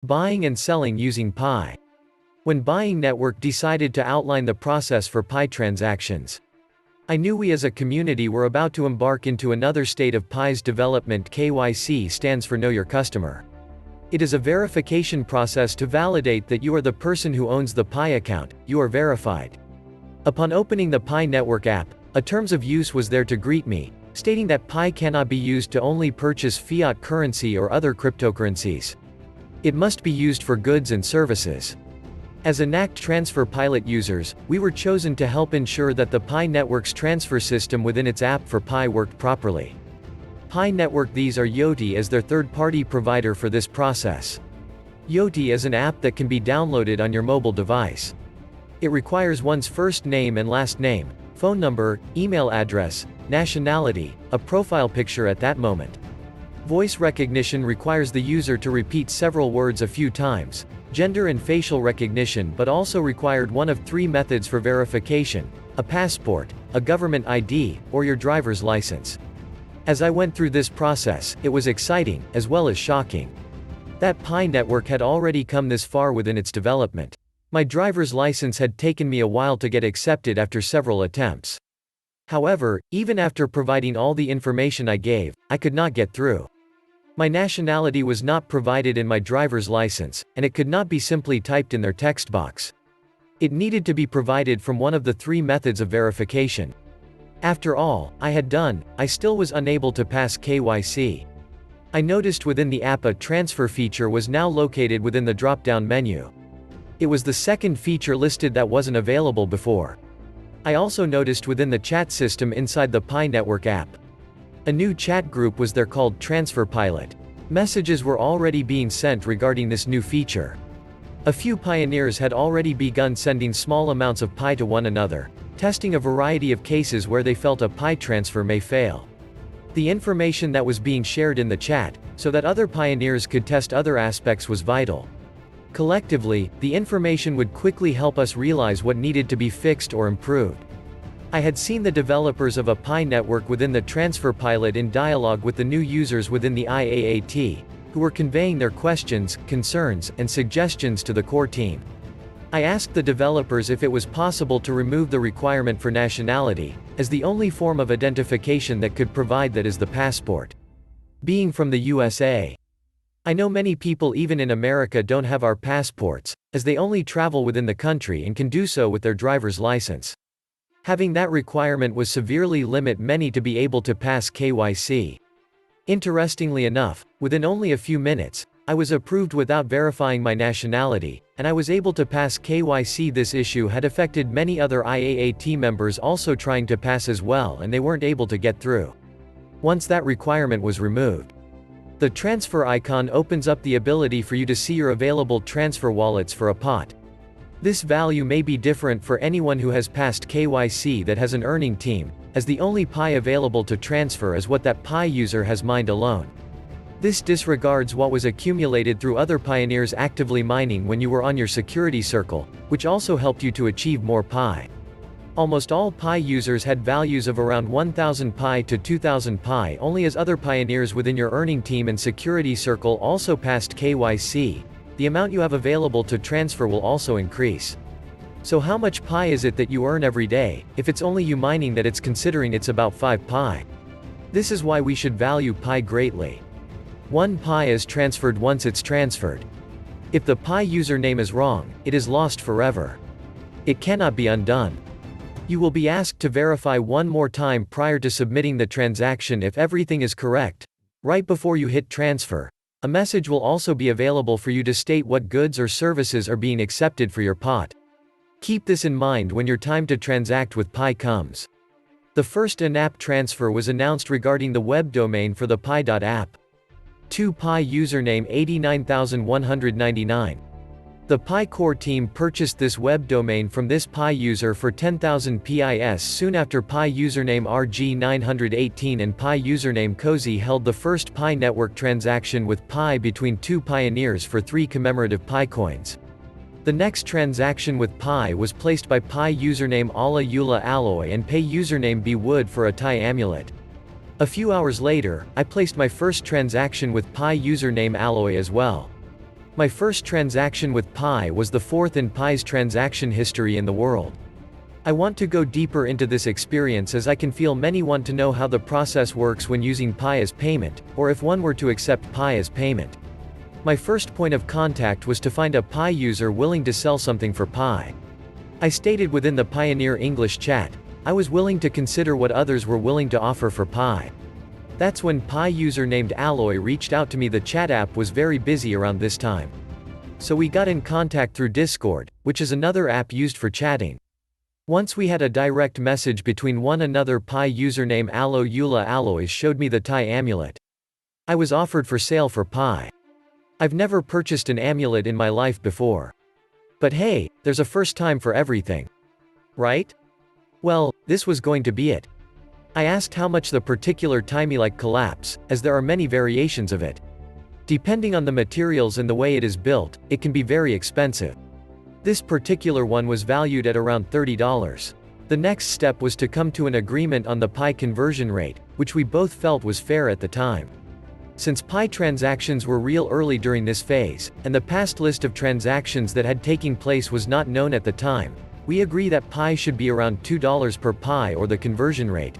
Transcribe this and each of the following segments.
Buying and selling using Pi. When Buying Network decided to outline the process for Pi transactions, I knew we as a community were about to embark into another state of Pi's development. KYC stands for Know Your Customer. It is a verification process to validate that you are the person who owns the Pi account. You are verified. Upon opening the Pi Network app, a terms of use was there to greet me, stating that Pi cannot be used to only purchase fiat currency or other cryptocurrencies. It must be used for goods and services. As NACT transfer pilot users, we were chosen to help ensure that the Pi Network's transfer system within its app for Pi worked properly. Pi Network. These are Yoti as their third-party provider for this process. Yoti is an app that can be downloaded on your mobile device. It requires one's first name and last name, phone number, email address, nationality, a profile picture at that moment. Voice recognition requires the user to repeat several words a few times. Gender and facial recognition but also required one of three methods for verification: a passport, a government ID, or your driver's license. As I went through this process, it was exciting, as well as shocking. That Pi Network had already come this far within its development. My driver's license had taken me a while to get accepted after several attempts. However, even after providing all the information I gave, I could not get through. My nationality was not provided in my driver's license, and it could not be simply typed in their text box. It needed to be provided from one of the three methods of verification. After all I had done, I still was unable to pass KYC. I noticed within the app a transfer feature was now located within the drop-down menu. It was the second feature listed that wasn't available before. I also noticed within the chat system inside the Pi Network app, a new chat group was there called Transfer Pilot. Messages were already being sent regarding this new feature. A few pioneers had already begun sending small amounts of Pi to one another, testing a variety of cases where they felt a Pi transfer may fail. The information that was being shared in the chat, so that other pioneers could test other aspects, was vital. Collectively, the information would quickly help us realize what needed to be fixed or improved. I had seen the developers of a Pi network within the transfer pilot in dialogue with the new users within the IAAT, who were conveying their questions, concerns, and suggestions to the core team. I asked the developers if it was possible to remove the requirement for nationality, as the only form of identification that could provide that is the passport. Being from the USA, I know many people even in America don't have our passports, as they only travel within the country and can do so with their driver's license. Having that requirement was severely limit many to be able to pass KYC. Interestingly enough, within only a few minutes, I was approved without verifying my nationality, and I was able to pass KYC. This issue had affected many other IAAT members also trying to pass as well, and they weren't able to get through. Once that requirement was removed, the transfer icon opens up the ability for you to see your available transfer wallets for a pot. This value may be different for anyone who has passed KYC that has an earning team, as the only Pi available to transfer is what that Pi user has mined alone. This disregards what was accumulated through other pioneers actively mining when you were on your security circle, which also helped you to achieve more Pi. Almost all Pi users had values of around 1,000 Pi to 2,000 Pi only, as other pioneers within your earning team and security circle also passed KYC. The amount you have available to transfer will also increase. So how much Pi is it that you earn every day? If it's only you mining that, it's considering it's about 5 Pi. This is why we should value Pi greatly. 1 Pi is transferred once it's transferred. If the Pi username is wrong, it is lost forever. It cannot be undone. You will be asked to verify one more time prior to submitting the transaction if everything is correct. Right before you hit transfer, a message will also be available for you to state what goods or services are being accepted for your pot. Keep this in mind when your time to transact with Pi comes. The first in-app transfer was announced regarding the web domain for the Pi.app. 2 Pi username 89,199. The Pi core team purchased this web domain from this Pi user for 10,000 PIS soon after. Pi username RG918 and Pi username Cozy held the first Pi network transaction with Pi between two pioneers for 3 commemorative Pi coins. The next transaction with Pi was placed by Pi username Ala Eula Alloy and Pay username B Wood for a Thai amulet. A few hours later, I placed my first transaction with Pi username Alloy as well. My first transaction with Pi was the fourth in Pi's transaction history in the world. I want to go deeper into this experience as I can feel many want to know how the process works when using Pi as payment, or if one were to accept Pi as payment. My first point of contact was to find a Pi user willing to sell something for Pi. I stated within the Pioneer English chat, I was willing to consider what others were willing to offer for Pi. That's when Pi user named Alloy reached out to me. The chat app was very busy around this time. So we got in contact through Discord, which is another app used for chatting. Once we had a direct message between one another. Pi username Alloy showed me the Thai amulet. I was offered for sale for Pi. I've never purchased an amulet in my life before. But hey, there's a first time for everything. Right? Well, this was going to be it. I asked how much the particular Thai-like collapse, as there are many variations of it. Depending on the materials and the way it is built, it can be very expensive. This particular one was valued at around $30. The next step was to come to an agreement on the Pi conversion rate, which we both felt was fair at the time. Since Pi transactions were real early during this phase, and the past list of transactions that had taken place was not known at the time, we agree that Pi should be around $2 per Pi or the conversion rate.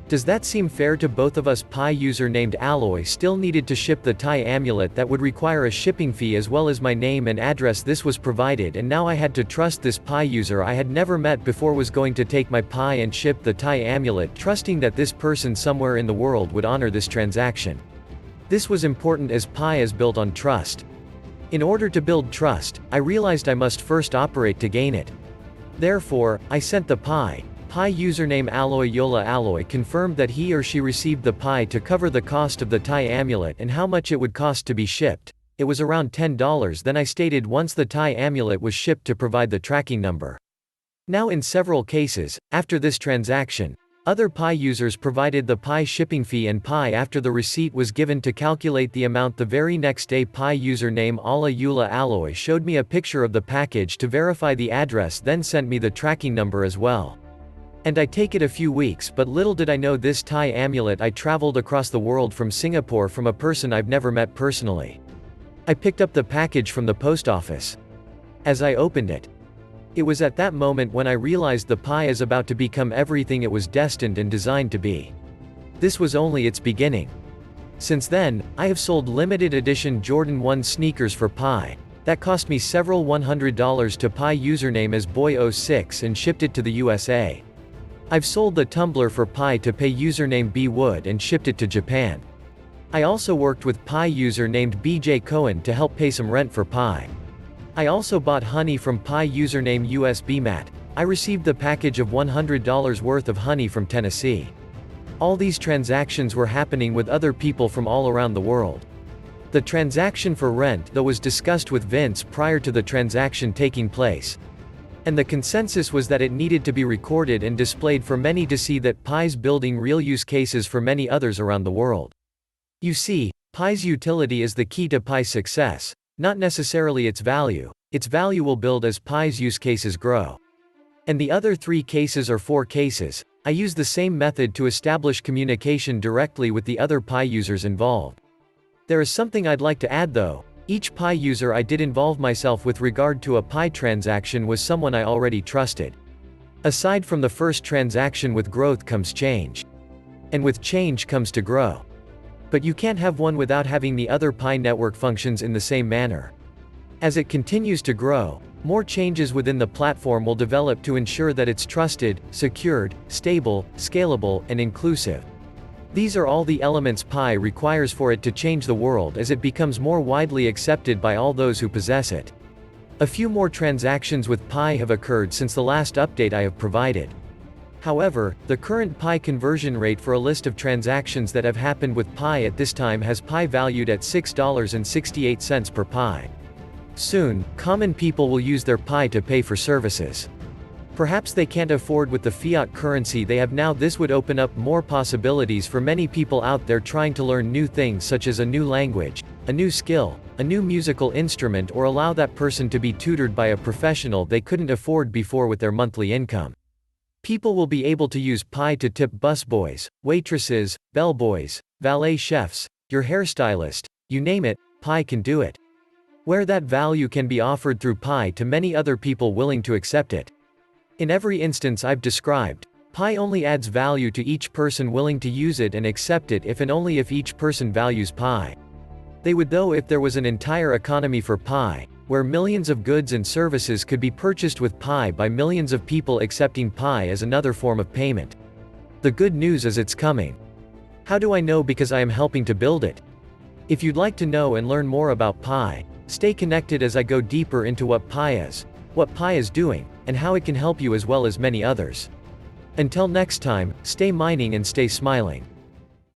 Does that seem fair to both of us? Pi user named Alloy still needed to ship the Thai amulet that would require a shipping fee as well as my name and address. This was provided, and now I had to trust this Pi user I had never met before was going to take my Pi and ship the Thai amulet, trusting that this person somewhere in the world would honor this transaction. This was important as Pi is built on trust. In order to build trust, I realized I must first operate to gain it. Therefore, I sent the Pi username Alloy confirmed that he or she received the Pi to cover the cost of the Thai amulet and how much it would cost to be shipped. It was around $10. Then I stated once the Thai amulet was shipped to provide the tracking number. Now in several cases, after this transaction, other Pi users provided the Pi shipping fee and Pi after the receipt was given to calculate the amount. The very next day Pi username Alloy showed me a picture of the package to verify the address, then sent me the tracking number as well. And I take it a few weeks, but little did I know this Thai amulet. I traveled across the world from Singapore from a person I've never met personally. I picked up the package from the post office. As I opened it, it was at that moment when I realized the Pi is about to become everything it was destined and designed to be. This was only its beginning. Since then, I have sold limited edition Jordan 1 sneakers for Pi. That cost me several $100 to Pi username as Boy06 and shipped it to the USA. I've sold the tumbler for Pi to pay username bwood and shipped it to Japan. I also worked with Pi user named BJ Cohen to help pay some rent for Pi. I also bought honey from Pi username USBmat. I received the package of $100 worth of honey from Tennessee. All these transactions were happening with other people from all around the world. The transaction for rent though was discussed with Vince prior to the transaction taking place. And the consensus was that it needed to be recorded and displayed for many to see that Pi's building real use cases for many others around the world. You see, Pi's utility is the key to Pi's success, not necessarily its value. Its value will build as Pi's use cases grow. And the other 3 cases or 4 cases, I use the same method to establish communication directly with the other Pi users involved. There is something I'd like to add though. Each Pi user I did involve myself with regard to a Pi transaction was someone I already trusted. Aside from the first transaction, with growth comes change. And with change comes to grow. But you can't have one without having the other Pi network functions in the same manner. As it continues to grow, more changes within the platform will develop to ensure that it's trusted, secured, stable, scalable, and inclusive. These are all the elements Pi requires for it to change the world as it becomes more widely accepted by all those who possess it. A few more transactions with Pi have occurred since the last update I have provided. However, the current Pi conversion rate for a list of transactions that have happened with Pi at this time has Pi valued at $6.68 per Pi. Soon, common people will use their Pi to pay for services. Perhaps they can't afford with the fiat currency they have now. This would open up more possibilities for many people out there trying to learn new things, such as a new language, a new skill, a new musical instrument, or allow that person to be tutored by a professional they couldn't afford before with their monthly income. People will be able to use Pi to tip busboys, waitresses, bellboys, valet chefs, your hairstylist, you name it, Pi can do it. where that value can be offered through Pi to many other people willing to accept it. In every instance I've described, Pi only adds value to each person willing to use it and accept it if and only if each person values Pi. They would, though, if there was an entire economy for Pi, where millions of goods and services could be purchased with Pi by millions of people accepting Pi as another form of payment. The good news is it's coming. How do I know? Because I am helping to build it. If you'd like to know and learn more about Pi, stay connected as I go deeper into what Pi is doing, and how it can help you as well as many others. Until next time, stay mining and stay smiling.